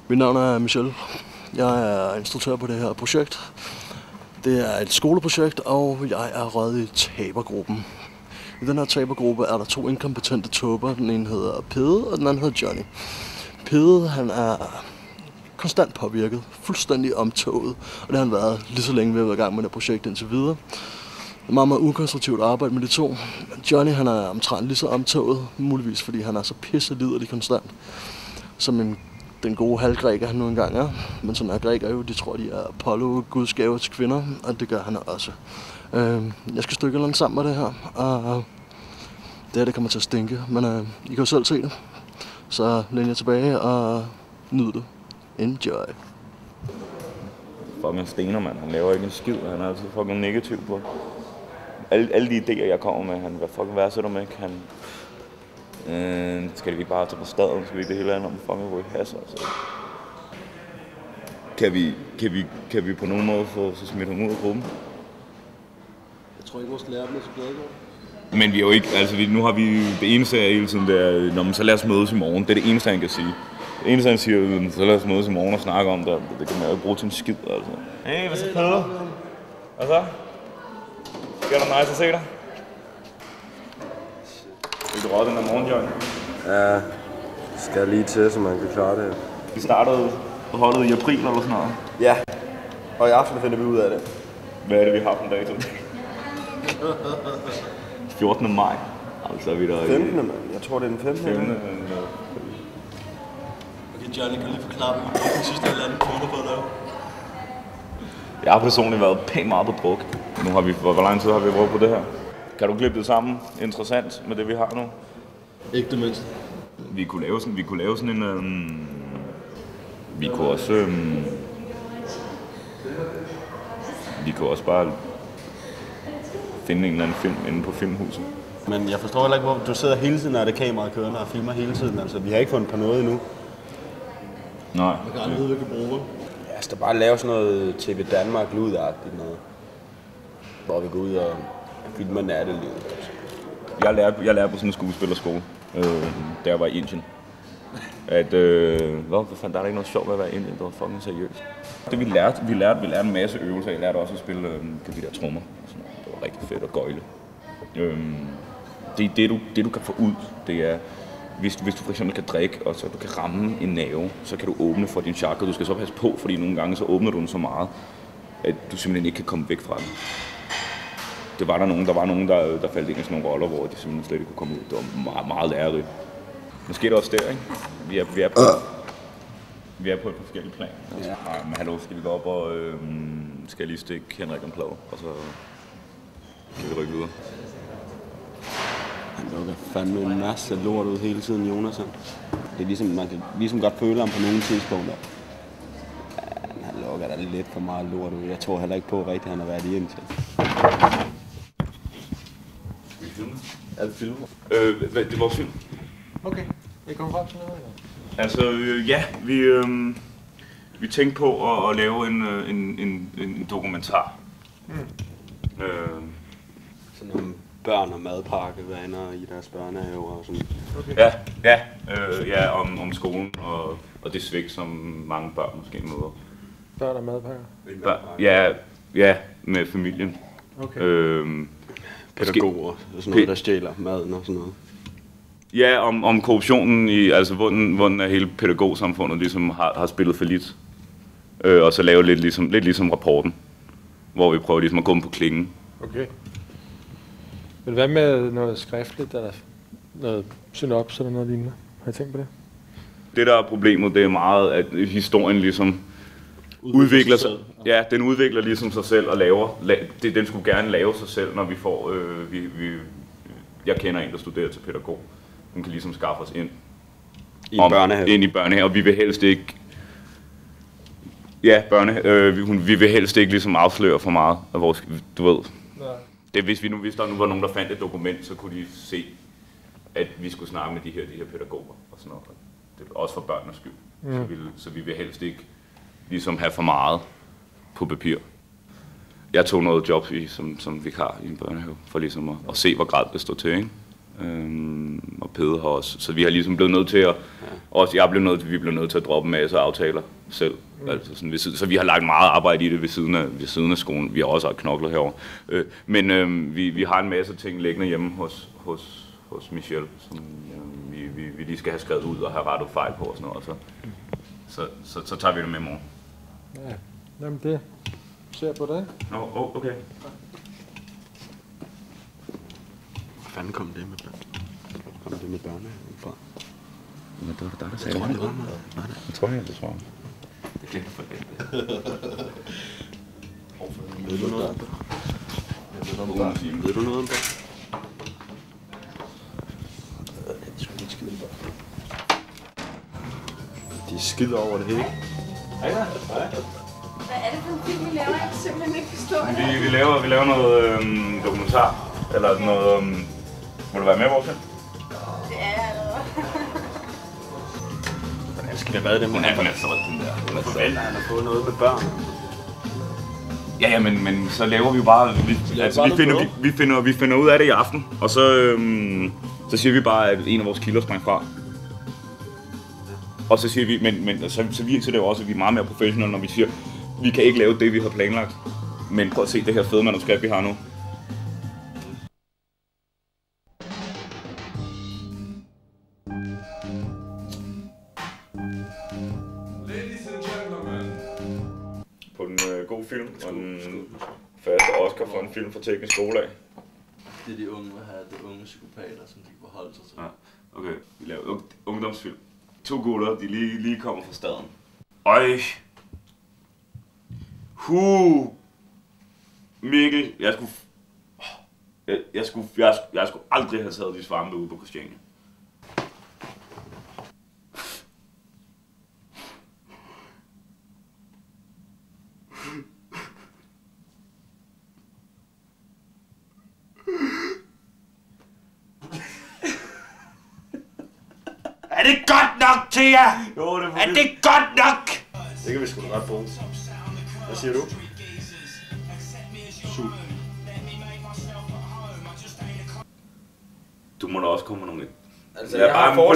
Mit navn er Michel. Jeg er instruktør på det her projekt. Det er et skoleprojekt, og jeg er røget i tabergruppen. I den her tabergruppe er der 2 inkompetente tåber. Den ene hedder Pede, og den anden hedder Johnny. Pede, han er konstant påvirket, fuldstændig omtoget, og det har han været lige så længe vi har været i gang med det projekt indtil videre. Det er meget, meget ukonstruktivt arbejde med de 2. Johnny, han er omtrent lige så omtoget, muligvis fordi han er så pisseliderlig konstant, som den gode halvgræker han nu engang er. Men sådan er græker jo, de tror, de er Apollo, Guds gave til kvinder, og det gør han også. Jeg skal stykke noget sammen med det her, og det kommer til at stinke, men I kan jo selv se det. Så læn jer tilbage og nyd det. Enjoy. Fucking stener, mand. Han laver ikke en skid, han er altid fucking negativ på alle de idéer, jeg kommer med. Han, hvad fucking værdsætter mig ikke? Han... skal vi ikke bare tage på staden? Skal vi ikke det hele andet om fucking hvor i hasser? Altså. Kan vi på nogen måde få så smidt ham ud af gruppen? Jeg tror ikke, vores lærer bliver så glade for. Men vi er jo ikke, altså nu har vi det eneste af hele tiden, det er, når man så lad os mødes i morgen. Det er det eneste, han kan sige. Det eneste, han siger, så lad os mødes i morgen og snakke om det. Det kan man jo ikke bruge til en skid, altså. Hey, hvad så, Peder? Hvad så? Skal der nice at se dig? Vil du råde den der morgen, Jørgen? Ja, skal lige til, så man kan klare det. Vi startede på holdet i april eller sådan noget. Ja, og i aften finder vi ud af det. Hvad er det, vi har på en dato? 14. maj. Altså er vi der 15. mand. Jeg tror, det er den 15. 15. Okay, Johnny, kan du lige forklare mig, hvilken sidste eller anden kvote på at lave? Jeg har personligt været pænt meget på druk. Nu har vi, hvor lang tid har vi brugt på det her? Kan du klippe det sammen interessant med det, vi har nu? Ikke det mindste. Vi kunne lave sådan en... vi kunne også... vi kunne også bare finde en eller anden film inde på Filmhuset. Men jeg forstår heller ikke, hvor du sidder hele tiden, når det kamera kørende og filmer hele tiden. Altså, vi har ikke fundet på noget endnu. Nej. Man kan aldrig vide, hvilke bruger. Ja, så bare lave sådan noget TV Danmark lydagtigt noget. Hvor vi går ud og filmer nattelivet. Jeg lærte på sådan en skuespillerskole, da jeg var i Indien. Hvad fanden, der er ikke noget sjovt ved at være i Indien, det var fucking seriøst. Det vi lærte en masse øvelser. Jeg lærte også at spille de der trommer. Det var rigtig fedt at gøjle. Det du kan få ud, det er, hvis du for eksempel kan drikke, og så du kan ramme en nerve, så kan du åbne for din chakra. Du skal så passe på, fordi nogle gange så åbner du den så meget, at du simpelthen ikke kan komme væk fra den. Der var nogen, der faldt ind i sådan nogle roller, hvor de simpelthen slet ikke kunne komme ud. Det var meget, meget lærerigt. Måske er det også der, ikke? Vi er på et forskelligt plan. Altså, men hallo, skal vi gå op og skal jeg lige stikke Henrik en plade, og så kan vi rykke videre. Han lukker fandme en masse lort ud hele tiden, Jonas. Det er ligesom, man kan ligesom godt føle ham på nogle tidspunkter. Han lukker da lidt for meget lort ud. Jeg tror heller ikke på rigtigt, han har været i indtil. Skal vi filme? Er det filmer? Det er vores film. Okay, jeg kommer frem til noget. Altså, ja, vi tænkte på at lave en dokumentar. Sådan nogle børn- og madpakkevaner i deres børnehaver og sådan. Okay. Ja, om skolen og det svigt, som mange børn måske møder. Børn og madpakker? Ja, med familien. Okay. Pædagoger og sådan noget, der stjæler maden og sådan noget. Ja, om korruptionen i, altså hvordan er hele pædagogsamfundet ligesom har spillet for lidt. Og så lave lidt ligesom rapporten, hvor vi prøver ligesom at gå dem på klingen. Okay. Men hvad med noget skriftligt, eller noget synops eller noget lignende? Har I tænkt på det? Det der er problemet, det er meget, at historien ligesom udvikler sig. Ja, den udvikler ligesom sig selv og den skulle gerne lave sig selv, når vi får, jeg kender en, der studerer til pædagog. Hun kan ligesom skaffe os ind i børnehave. Ind i børnehave, og vi vil helst ikke, vi vil helst ikke ligesom afsløre for meget af vores, du ved. Det, hvis der nu var nogen, der fandt et dokument, så kunne de se, at vi skulle snakke med de her pædagoger og sådan noget. Det er også for børnenes skyld. Så vi vil helst ikke ligesom have for meget på papir. Jeg tog noget job som vikar i en børnehave, for ligesom at se, hvor grad det står til, ikke? Og Pede har også. Så vi har ligesom blevet nødt til at Også vi blev nødt til at droppe en masse aftaler selv. Altså sådan ved siden. Så vi har lagt meget arbejde i det ved siden af skolen. Vi har også knoklet herovre. Men vi har en masse ting liggende hjemme hos Michelle, som vi lige skal have skrevet ud og have rettet fejl på og sådan noget. Så tager vi det med i morgen. Ja, jamen det ser på det. Okay. Hvor fanden kom det med børnehaven fra? Men det var der sagde det. Jeg tror jeg. Det glemte for det. Ved du noget om det? Ved du noget om det? Det er sgu ikke skide godt. De skider over det hele. Hvad er det for en film, vi laver? Jeg kan simpelthen ikke forstå det. Vi laver noget dokumentar. Eller noget... Må du være med i vores film? Det er jeg allerede. Hvordan skal det være det? Hun er så den der. Han har fået noget med børn. Ja, men så laver vi jo bare... Vi finder ud af det i aften. Og så siger vi bare, at en af vores kilder sprang fra. Og så siger vi, men så viser det jo også, at vi er meget mere professionelle, når vi siger, vi kan ikke lave det, vi har planlagt. Men prøv at se det her fede manuskript, vi har nu. På den god film, og den første Oscar for en film fra Teknisk Skole af. Det er de unge, der har de unge psykopater, som de kan forholde sig til. Ja, okay. Vi laver ungdomsfilm. 2 gutter, de lige kommer fra staden. Øj! Mikkel, jeg skulle aldrig have taget de svampe ude på Christiania. Er det godt nok til jer? Jo, er det godt nok? Det kan vi sgu da ret bruge. Hvad siger du? Du må da også komme med nogle... Altså, Ja, bare prøv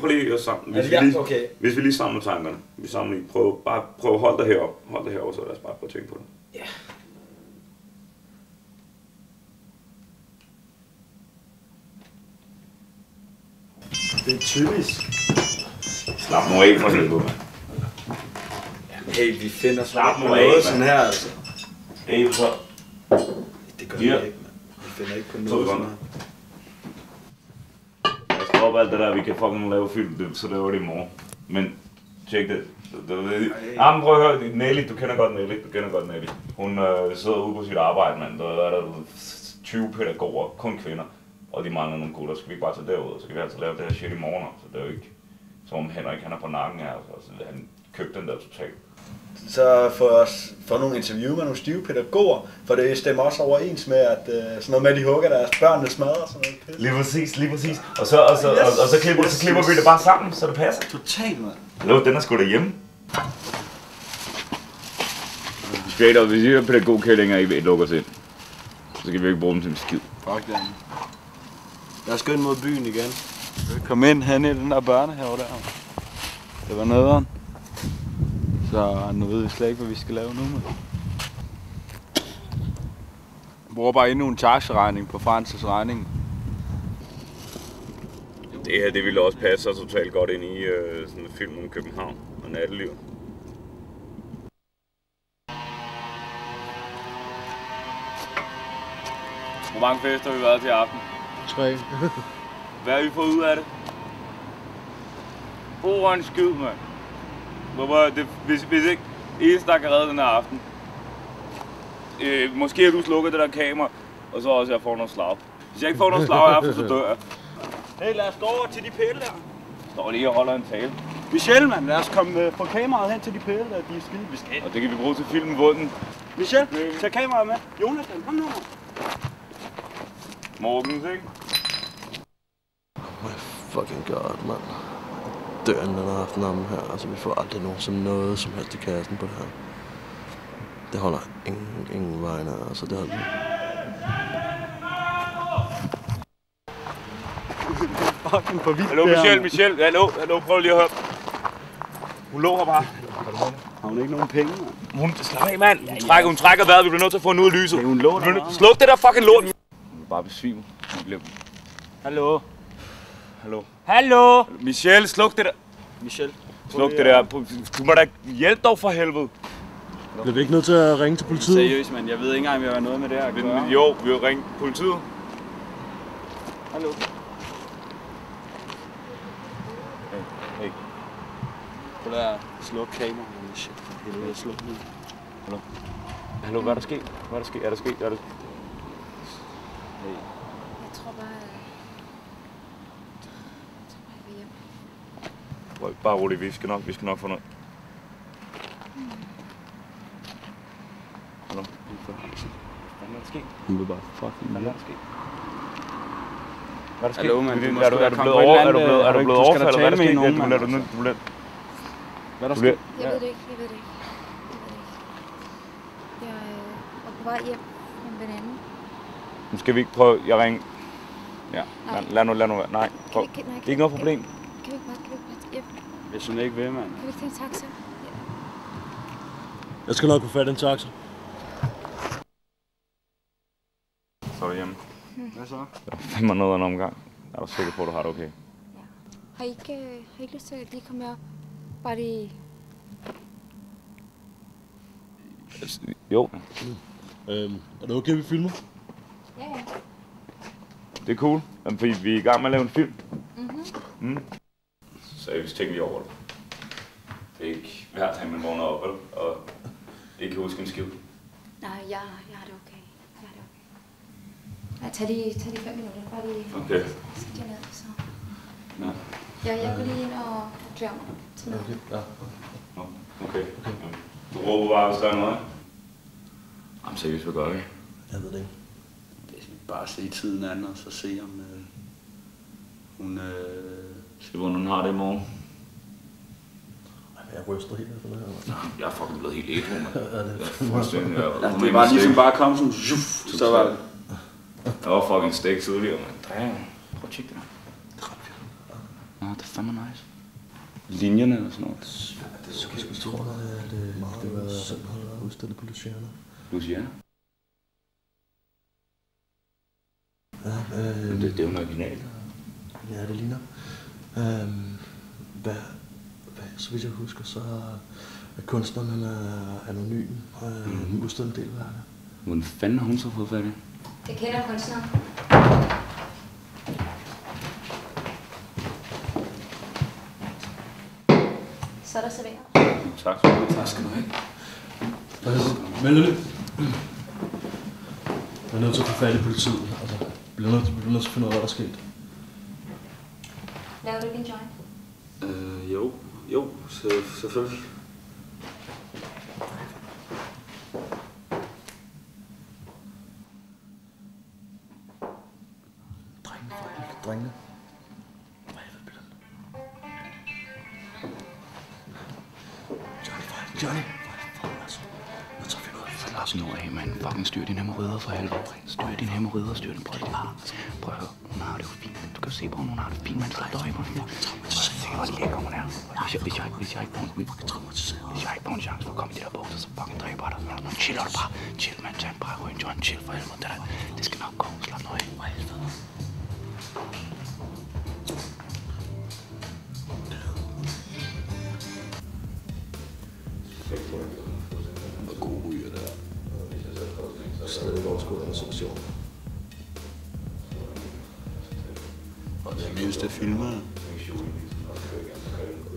lige at samle. Okay. Hvis vi lige samler tankerne. Vi samler lige. Prøv at holde dig herop. Hold dig heroppe, så lad os bare prøve at tænke på det. Ja. Det er typisk. Slap nu af for helvede, mand. Hey, vi finder Slap nu af, Noget mand. sådan her, altså. Hey, så. Det gør vi Her. ikke, mand. Vi finder ikke på 2 noget sådan sekunder. her. Jeg skal op alt det der, vi kan fucking lave film, så laver det i morgen. Men tjek det. Men prøv at høre, Nelly, du kender godt Nelly. Hun sidder ude på sit arbejde, mand. Der er 20 pædagoger, kun kvinder. Og de mangler nogle gutter, skal vi ikke bare tage derud, så kan vi altså lave det her shit i morgen. Så det er jo ikke, som om Henrik han er på nakken her, så han købte den der totalt. Så få nogle interview med nogle stive pædagoger, for det stemmer også overens med, at sådan noget med, at de hugger deres børn smadrer og sådan noget pis. Lige præcis. Og så klipper vi det bare sammen, så det passer. Totalt, mand. Hallo, den er sgu derhjemme. Straight up, hvis I er pædagogkællinger ikke lukker os ind, så kan vi ikke bruge dem til en skid. Fuck den. Jeg skal ind mod byen igen. Kom ind hen i den der børnehave der. Det var nederen. Så nu ved vi slet ikke, hvad vi skal lave nu med. Jeg bruger bare endnu en chargeregning på Frances regning. Det her, det ville også passe sig totalt godt ind i sådan en film om København og natteliv. Hvor mange fester har vi været til i aften? 3. Hvad har vi fået ud af det? En skid, mand. Hvis ikke eneste, der kan redde den her aften. Måske har du slukket det der kamera, og så også jeg får noget slag. Hvis jeg ikke får noget slag i aften, så dør jeg. Hey, lad os gå over til de pæle der. Står lige og holder en tale. Michelle, mand, lad os komme fra kameraet hen til de pæle der, de er skide beskadt. Og det kan vi bruge til filmen Vunden. Michelle, tag kameraet med. Jonas, kom nu. Morgens, ikke? Oh my fucking god, mand. Døren den aften om her. Altså, vi får aldrig nogensinde noget som helst i kassen på det her. Det holder ingen vegne, altså det holder... fucking for vildt. Hallo, Michelle. Hallo, prøv lige at høre. Hun lå her bare. Har hun ikke nogen penge, mand? Hun slap af, mand. Hun trækker vejret. Vi bliver nødt til at få hende ud af lyset. Hun lå der. Sluk det der fucking lort. Hun er bare besvimet. Hallo. Michelle, sluk det der. Sluk det der. Du må da hjælpe dog for helvede. Bliver vi ikke nødt til at ringe til politiet? Seriøst, mand. Jeg ved ikke engang, om jeg har noget med det her at gøre. Jo, vi vil ringe politiet. Hallo. Hey. Prøv at sluk kameraet. Shit, for helvede. Sluk nu. Hallo, hvad er der sket? Er der sket? Jeg tror bare, jeg vil hjem. Bare roligt, vi skal nok få noget. Hallo? Hvad er der sket? Hun vil bare fucking Hvad er der sket? Hvad er der sket? Hallo, mand. Er du blevet overfaldet? Hvad er der sket? Hvad er der sket? Jeg ved det ikke. Jeg var på vej hjem med en veninde. Nu skal vi ikke prøve, jeg ringer. Ja, lad nu være. Nej, prøv. Det er ikke noget problem. Kan vi ikke bare hjem? Hvis hun ikke vil, mand. Kan vi ikke tage en taxa? Jeg skal nok få fat i en taxa. Så er du hjemme. Hvad så? Der er fandme noget af en omgang. Er du sikker på, at du har det okay? Ja. Har I ikke lyst til at lige komme op? Bare lige... Jo. Er det okay, vi filmer? Ja. Det er cool. Fordi vi er i gang med at lave en film. Seriøst, tænk lige over det. Det er ikke hver dag, man vågner op, og ikke kan huske en skid. Nej, jeg har det okay. Ja, tag lige 5 minutter. Bare lige... Okay. Så jeg ned, så... Ja. Jeg går lige ind og klæder mig til noget. Ja. Okay. Du råber bare, hvis der er noget. Jamen seriøst, hvad gør vi? Jeg ved det ikke. Det skal bare se tiden an, og så se om hun... Se, hvordan hun har det i morgen. Jeg ryster helt efter det her. Jeg er fucking blevet helt ædru, mand. Det var ligesom bare kom sådan... Så var det... Jeg var fucking stegt tidligere, mand. Prøv at tjekke det der. Det er ret fedt. Ja, det er fandme nice. Linjerne og sådan noget. Ja, det er sgu ikke tror, at det var sådan, han har udstillet på Luciana. Luciana? Ja, det er jo en original. Ja, det ligner. Så vidt jeg husker, så er kunstneren han er anonym og udstillet en del værker. Hvordan fanden har hun så fået fat i? Jeg kender kunstneren. Så er der serveret. Tak skal du have. Men jeg er nødt til at få fat i politiet. Altså, jeg bliver nødt til at finde ud af, hvad der er sket. Laver du ikke en joint? Jo, selvfølgelig. Drengene. Johnny. Lars nu af, mand. Fucking styr dine hæmorrider for helvede. Styr dine hæmorrider, styr dem. Prøv at høre. Hun har det jo fint. Du kan se på, hun har det fint, mand. Slap dig af, man. Se, hvor lækker hun er. Hvis jeg ikke får en chance for at komme i de der bukser, så fucking dræber dig. Nu chiller du bare. Chill, mand. Tag en bræk og en joint. Chill for helvede. Det skal nok gå. Slap dig af. For helvede. Hvor god ryger det er. Så er det vores gode association. Og det mindste filmer.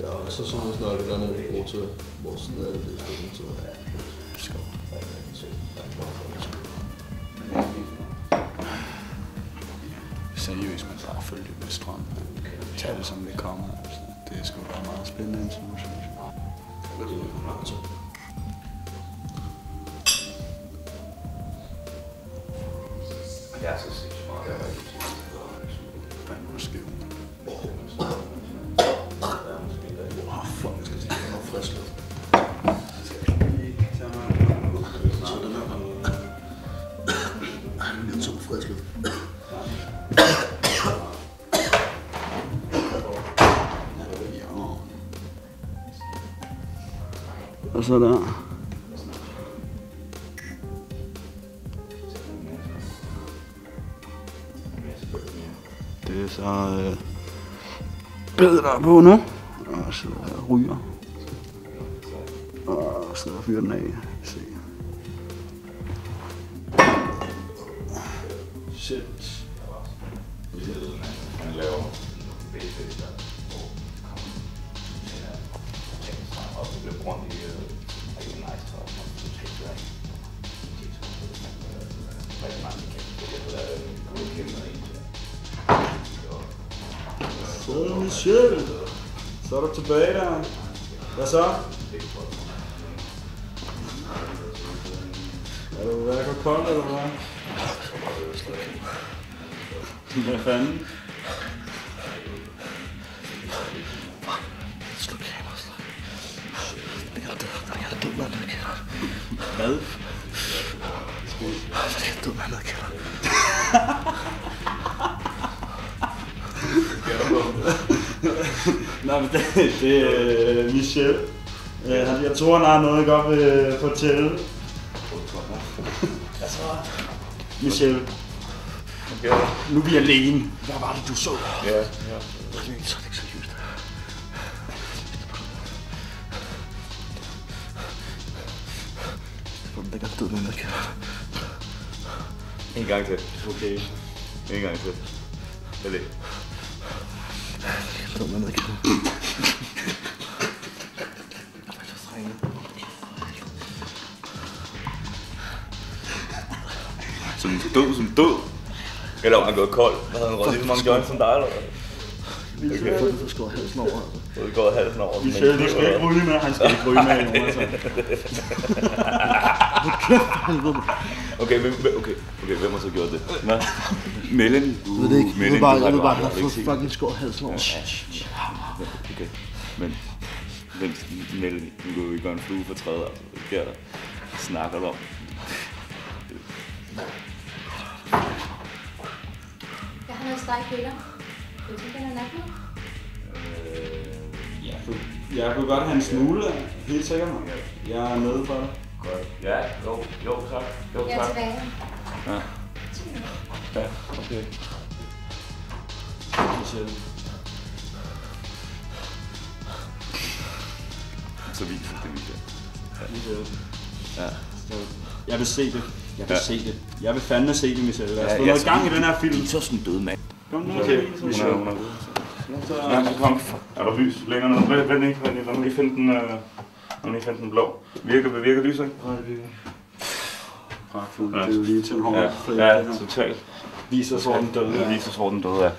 Ja, og så synes jeg snart, at der er noget, vi bruger til vores nærmeste film. Skål. Seriøst, man bare følge med strøm. Tag det som det kommer. Altså, det er sgu bare meget spændende information. Jeg er så sindssygt meget. Jeg er rigtig Fanden var skæv. Fuck, jeg skal se, at der er frisk luft. Så den her. Jeg er nødt til at få frisk luft. Og så der. Det er så billedet der er på nu. Og så ryger. Og så fyrer den af. Se. Shit. Han laver og det bliver brugt i rigtig nice tøj, og du tager det rigtig mange Så Michelle, så er du tilbage der. Hvad så? Er du ved at gå kold, eller hvad? Hvad fanden? Sluk kamera, sluk. Den er død, mand, der kælder. Hvad? Den er død, mand, der kælder. Nej, men det er Michelle. Jeg tror, han har noget, jeg godt vil fortælle. Altså, Michelle. Okay. Nu er vi alene. Hvad var det, du så? Ja. Så er det ikke seriøst. Den ligger død, mand, der kælder. En gang til. Okay. En gang til. Det er det. Død, mand, der kælder. Som død. Eller var han gået kold? Havde han røget lige så mange joints som dig, eller hvad? Okay. Jeg får skåret halsen over, altså. Du har gået halsen over. Michelle, du skal ikke ryge med. Han skal ikke ryge med, Jonas. Okay, hvem har så gjort det? Hvad? Melanie? Jeg ved det ikke. Jeg ved bare, han har fået fucking skåret halsen over. Okay, men Melanie, nu kan jo ikke gøre en flue for træet, altså. Hvad snakker du om? Jeg har noget steg køller. Vil du ikke have noget Jeg kunne godt have en smule, helt sikkert. Jeg er med for dig. Godt. Ja, jo tak. Jeg er tilbage. Ja, okay. Michelle. Så viser det, Michelle. Ja. Jeg vil se det. Jeg vil fandme se det, Michelle. Lad os få noget gang i den her film. Så sådan død mand. Kom nu, Michelle. Ja, så kom. Er der lys længere ned? Vent ikke. Lad mig lige finde den blå. Virker lyset, ikke? Nej, det virker. Pragtfuldt. Det er jo lige til en hård. Ja, totalt. Vis os, hvor den døde er. Vis os, hvor den døde er.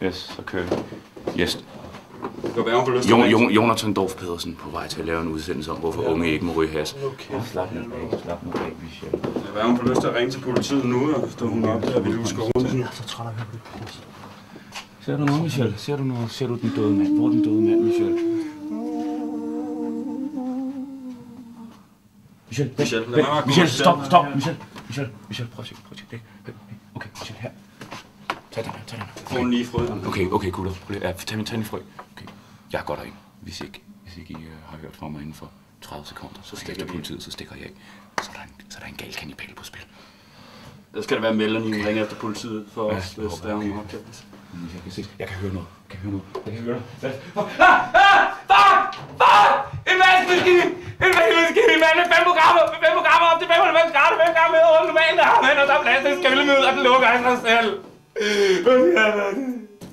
Yes, så kører vi. Yes. Jonathan Dorf Pedersen på vej til at lave en udsendelse om, hvorfor unge ikke må ryge hash. Slap nu af, Michelle. Jeg har lyst til at ringe til politiet nu, og stå hun op der ved Luskåren. Jeg er så træt af at høre på det. Ser du noget, Michelle? Ser du noget? Ser du den døde mand? Hvor er den døde mand, Michelle? Michelle, stop! Michelle, prøv at se det. Okay, Michelle, her. Tag den her. Få den lige frø. Okay, gutter. Ja, tag min frø. Okay, jeg går derind. Hvis ikke I har hørt fra mig inden for 30 sekunder, så stikker politiet, så stikker jeg ikke. Så er der en gal kannibal på spil. Der skal der være Melanie, hun ringer efter politiet for os, hvis der er nogen opkaldelse. Jeg kan høre noget. Fuck! En vaskemaskine! mand! Med 5 programmer op til 95 grader! 5 gange med over normalt der, mand! Og der er plads til skældemiddel, og den lukker af sig selv!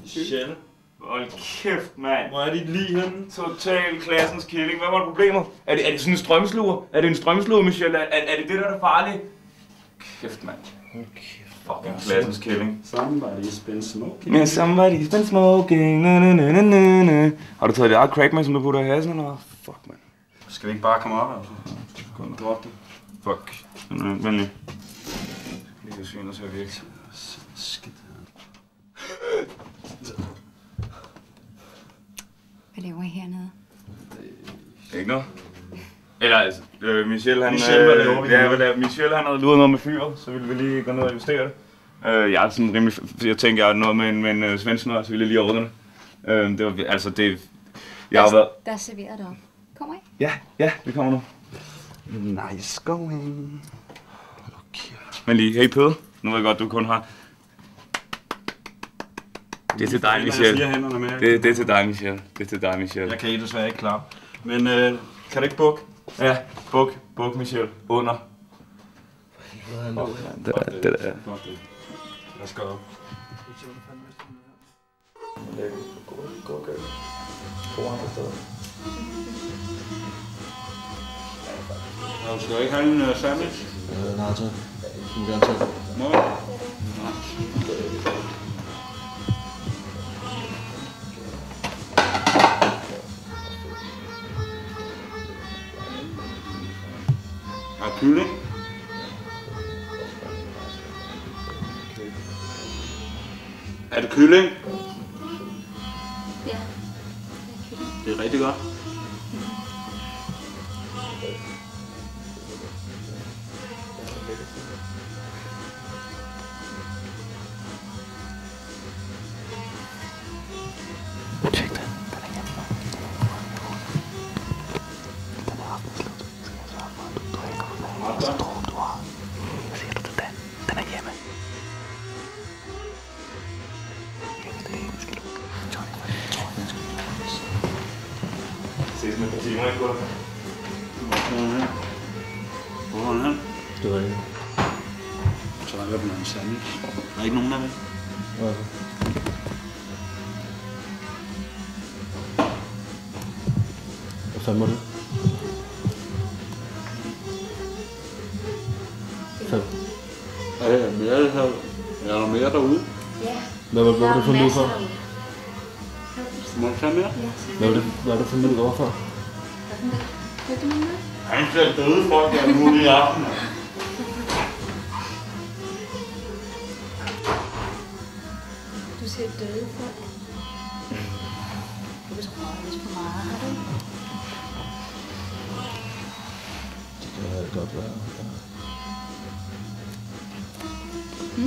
Michelle. Hold kæft, mand! Hvor er dit lig henne? Total klassens killing. Hvad var problemet? Er det sådan en strømsluger? Er det en strømsluger, Michelle? Er det der er farligt? Kæft, mand. Fucking klassens killing. Somebody's been smoking. Yeah, somebody's been smoking. Na. Har du taget det eget crack med, som du putter i halsen, eller hvad? Fuck, man. Skal vi ikke bare komme op, altså? Drop det. Fuck. Vent lige. Lige så syner til at virke. Skidt. Hvad laver I hernede? Ikke noget? Eller altså, Michelle han... Michelle han havde luret noget med fyret, så ville vi lige gå ned og justere det. Jeg er sådan rimelig... Jeg tænker, jeg er noget med en svensnør, så ville jeg lige ordne det. Det var, altså det... Jeg har været... Der er serveret deroppe. Kommer I? Ja, vi kommer nu. Nice going. Okay. Men lige, hey Pede, nu ved jeg godt, du kun har... Det er til dig, Michel. Det er til dig, Michel. Det er til dig, Michel. Jeg kan desværre ikke klare. Men kan du ikke bukke? Ja, buk, Michel. Under. Det der. Lad os gå op. Skal du ikke have en sandwich? Nej, tak. Du må gerne tage. Har kylling? Er det kylling? Ja. Det er rigtig godt. Ses med på timer, ikke? Hvor er han? Det var ikke. Så der er der en sandwich. Der er ikke nogen der med. Hvad fanden var det? Ja, mere her. Er der mere derude? Ja. Hvad var det for en lyd for? Må du tage mere? Hvad er det for en lyd overfor? Han ser døde folk der nu i aften. Du ser døde folk. Du tror lidt for meget, har du? Det kan godt være. Jeg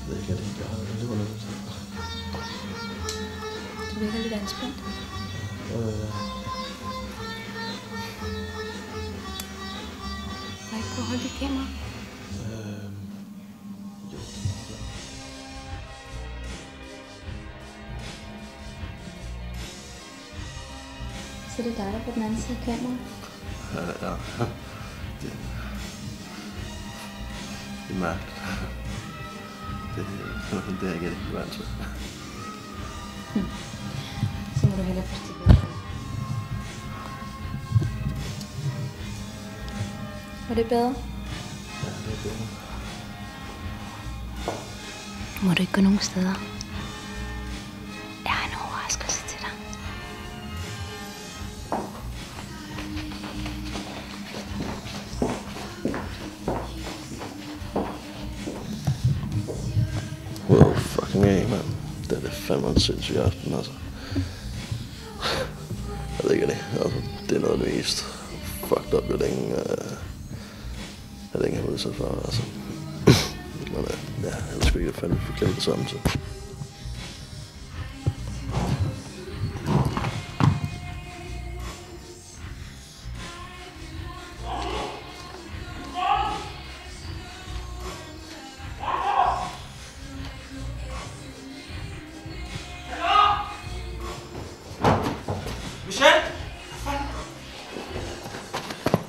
ved ikke, at det ikke har det. Det var lidt. Du virker lidt anspændt. Må jeg ikke prøve at holde dit kamera? Så det er dig, der på den anden side af kameraet? Ja. Det er mærkeligt. Det er ikke rigtig vant til. Så må du hellere puste det. Var det bedre? Ja, det er bedre. Må du ikke gå nogen steder? Jeg har en overraskelse til dig. Wow, fucking A, mand. Det er fandme en sindssyg aften, altså. Jeg ved ikke det. Altså, det er noget af det mest fucked up, jeg længe har udsat for, altså. Men ja, jeg ved sgu ikke, at fandme forklare det sammen til.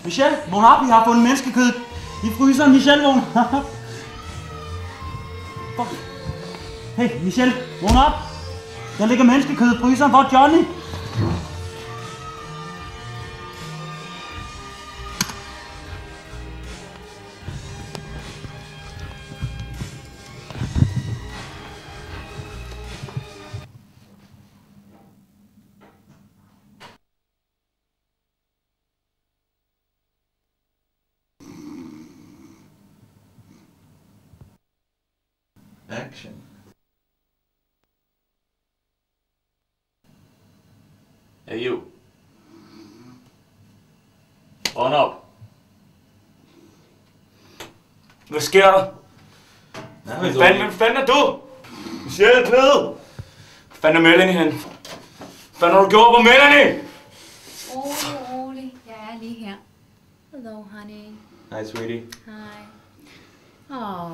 Michel, vågn op, vi har fundet menneskekød i fryseren. Michel, vågn op. Hey, Michel, vågn op. Der ligger menneskekød i fryseren. Hvor er Johnny? Action. Hey you. Ånd op. Hvad sker der? Hvem fanden er du? Michelle, Pede! Fanden er Melanie hen? Fanden har du gjort på Melanie? Rolig. Jeg er lige her. Hello, honey. Hi, sweetie. Hi. Oh.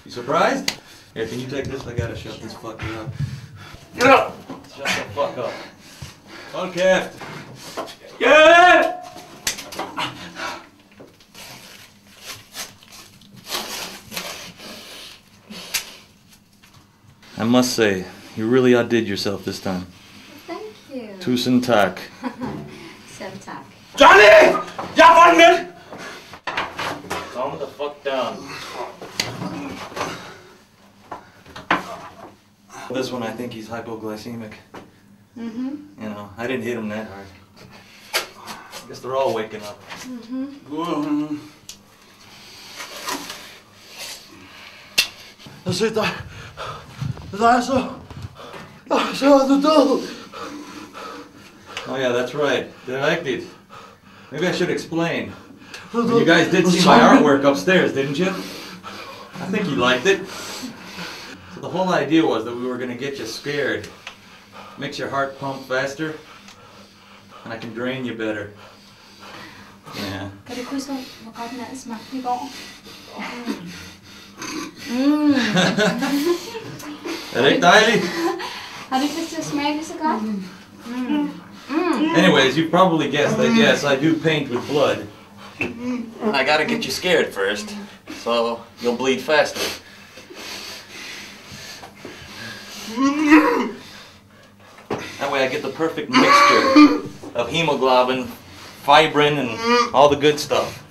You surprised? Here, can you take this? I gotta shut this fucker up. Get up! Shut the fuck up. Hold kæft! Yeah! I must say, you really outdid yourself this time. Thank you. Tusind tak. Selv tak. Johnny! Jeg er fucking med! Calm the fuck down. This one, I think he's hypoglycemic. Mm-hmm. You know, I didn't hit him that hard. I guess they're all waking up. Mm-hmm. Jeg har set dig. Det er dig så er du død. Oh yeah, that's right. Det er rigtigt. Maybe I should explain. You guys did see my artwork upstairs, didn't you? I think you liked it. So the whole idea was that we were going to get you scared. Makes your heart pump faster. And I can drain you better. Yeah. Kan du huske, hvor godt maden smagte i går? Er det ikke dejligt? Har du ikke lyst til at smage det så godt? Anyways, you probably guessed that yes, I do paint with blood. I gotta get you scared first, so you'll bleed faster. That way I get the perfect mixture of hemoglobin, fibrin, and all the good stuff.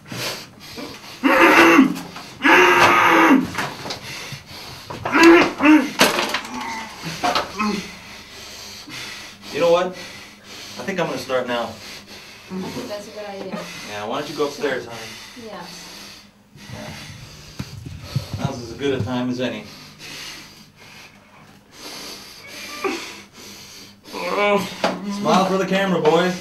You know what? I think I'm gonna start now. That's a good idea. Yeah, why don't you go upstairs, honey? Yes. Now's as good a time as any. Smile for the camera, boys.